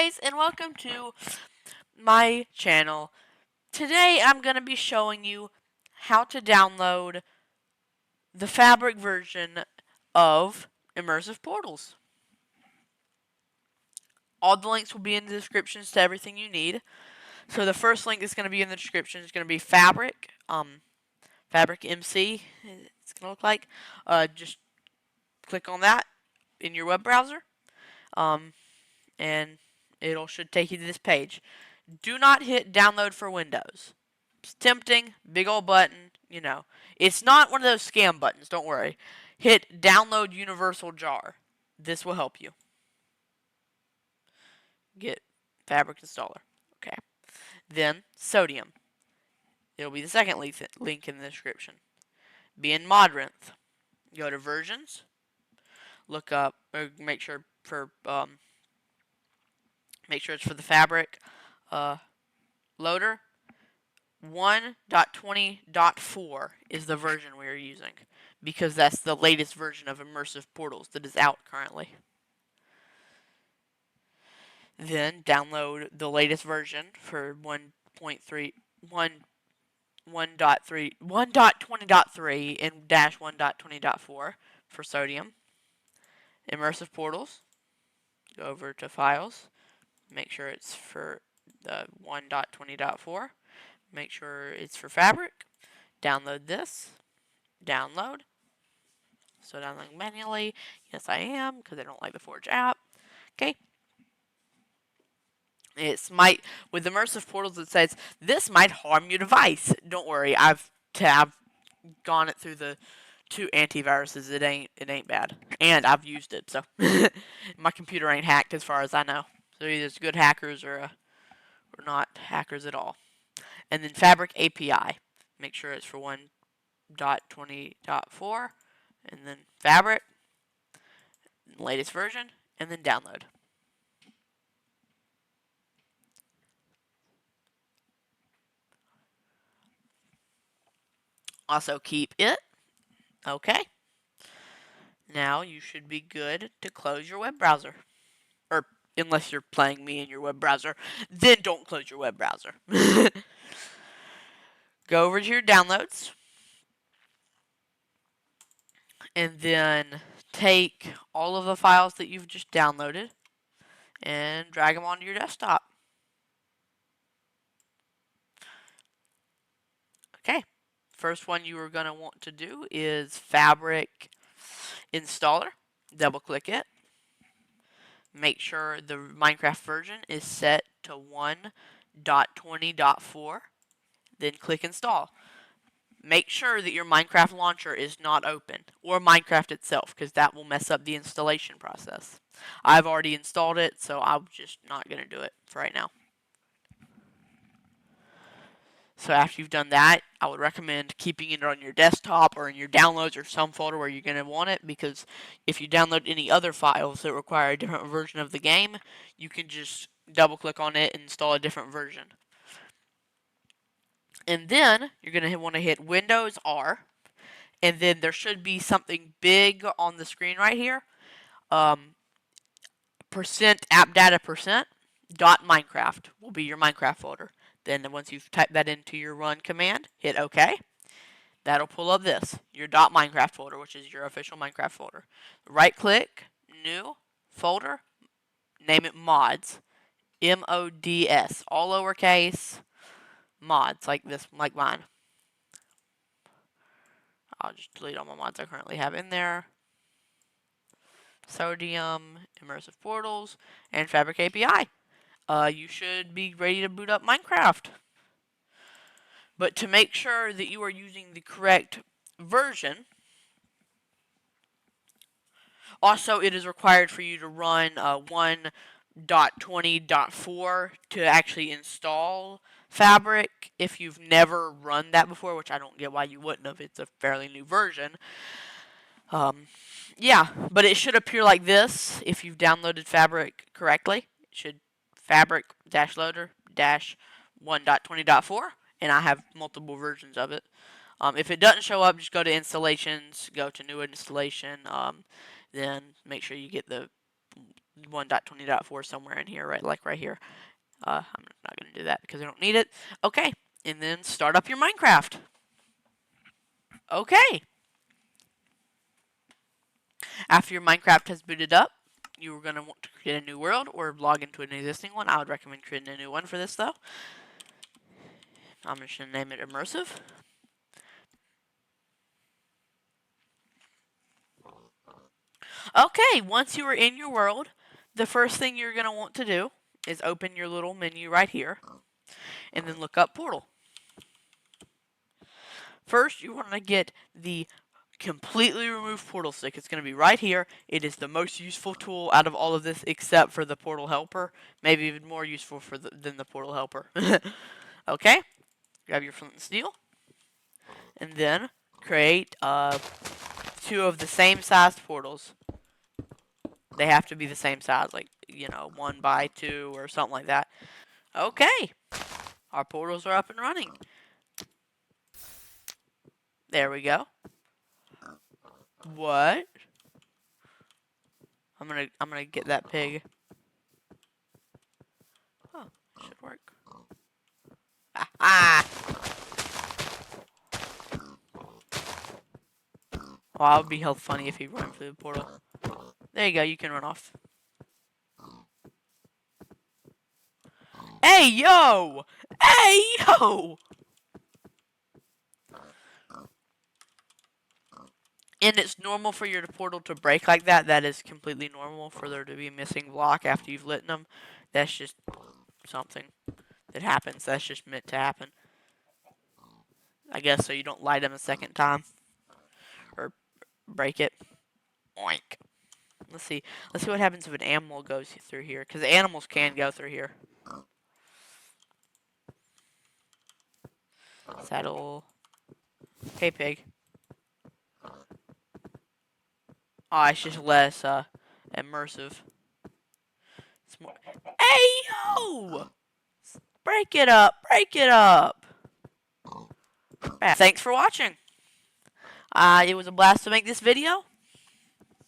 guys, and welcome to my channel. Today I'm going to be showing you how to download the Fabric version of Immersive Portals. All the links will be in the descriptions to everything you need. So the first link that's going to be in the description is going to be Fabric, Fabric MC, it's going to look like. Just click on that in your web browser, and should take you to this page. Do not hit download for Windows. It's tempting, big old button, you know. It's not one of those scam buttons, don't worry. Hit download universal jar. This will help you. Get Fabric installer. Okay. Then Sodium. It'll be the second link in the description. Be in Modrinth. Go to versions. Look up, or make sure it's for the Fabric loader. 1.20.4 is the version we are using because that's the latest version of Immersive Portals that is out currently. Then download the latest version for 1.20.3 and -1.20.4 for Sodium. Immersive Portals. Go over to Files. Make sure it's for the 1.20.4. Make sure it's for Fabric. Download this. Download. So downloading manually. Yes, I am, because I don't like the Forge app. Okay. With Immersive Portals, it says, this might harm your device. Don't worry, I've gone it through the 2 antiviruses. It ain't bad. And I've used it, so my computer ain't hacked as far as I know. So either it's good hackers or not hackers at all. And then Fabric API. Make sure it's for 1.20.4. And then Fabric. Latest version. And then download. Also keep it. Okay. Now you should be good to close your web browser. Or unless you're playing me in your web browser, then don't close your web browser. Go over to your downloads. And then take all of the files that you've just downloaded and drag them onto your desktop. Okay. First one you are going to want to do is Fabric Installer. Double click it. Make sure the Minecraft version is set to 1.20.4. Then click install. Make sure that your Minecraft launcher is not open, or Minecraft itself, because that will mess up the installation process. I've already installed it, so I'm just not going to do it for right now. So after you've done that, I would recommend keeping it on your desktop or in your downloads or some folder where you're going to want it, because if you download any other files that require a different version of the game, you can just double click on it and install a different version. And then you're going to want to hit Windows R, and then there should be something big on the screen right here. %appdata% will be your Minecraft folder. Then once you've typed that into your run command, hit OK. That'll pull up this, your .minecraft folder, which is your official Minecraft folder. Right click, new, folder, name it mods, M-O-D-S, all lowercase, mods, like mine. I'll just delete all my mods I currently have in there. Sodium, Immersive Portals, and Fabric API. You should be ready to boot up Minecraft. But to make sure that you are using the correct version, also it is required for you to run 1.20.4 to actually install Fabric if you've never run that before, which I don't get why you wouldn't have. It's a fairly new version. Yeah, but it should appear like this if you've downloaded Fabric correctly. It should Fabric-loader-1.20.4, and I have multiple versions of it. If it doesn't show up, just go to installations, go to new installation, then make sure you get the 1.20.4 somewhere in here, right here. I'm not going to do that because I don't need it. Okay, and then start up your Minecraft. Okay. After your Minecraft has booted up, you're going to want to create a new world or log into an existing one. I would recommend creating a new one for this, though. I'm just going to name it Immersive. Okay, once you are in your world, the first thing you're going to want to do is open your little menu right here and then look up Portal. First, you want to get the completely remove portal stick. It's going to be right here. It is the most useful tool out of all of this except for the portal helper. Maybe even more useful than the portal helper. Okay, grab your flint and steel. And then create 2 of the same sized portals. They have to be the same size, like, 1 by 2 or something like that. Okay, our portals are up and running. There we go. What? I'm gonna get that pig. Oh, it should work. Ah! Well, that would be hell funny if he ran through the portal. There you go, you can run off. Hey, yo! Hey, yo! And it's normal for your portal to break like that. That is completely normal for there to be a missing block after you've lit them. That's just something that happens. That's just meant to happen. I guess so you don't light them a second time. Or break it. Oink. Let's see. Let's see what happens if an animal goes through here. Because animals can go through here. Saddle. Hey, pig. Oh, it's just less immersive. It's more. Hey, yo! Break it up! Break it up! Thanks for watching. It was a blast to make this video.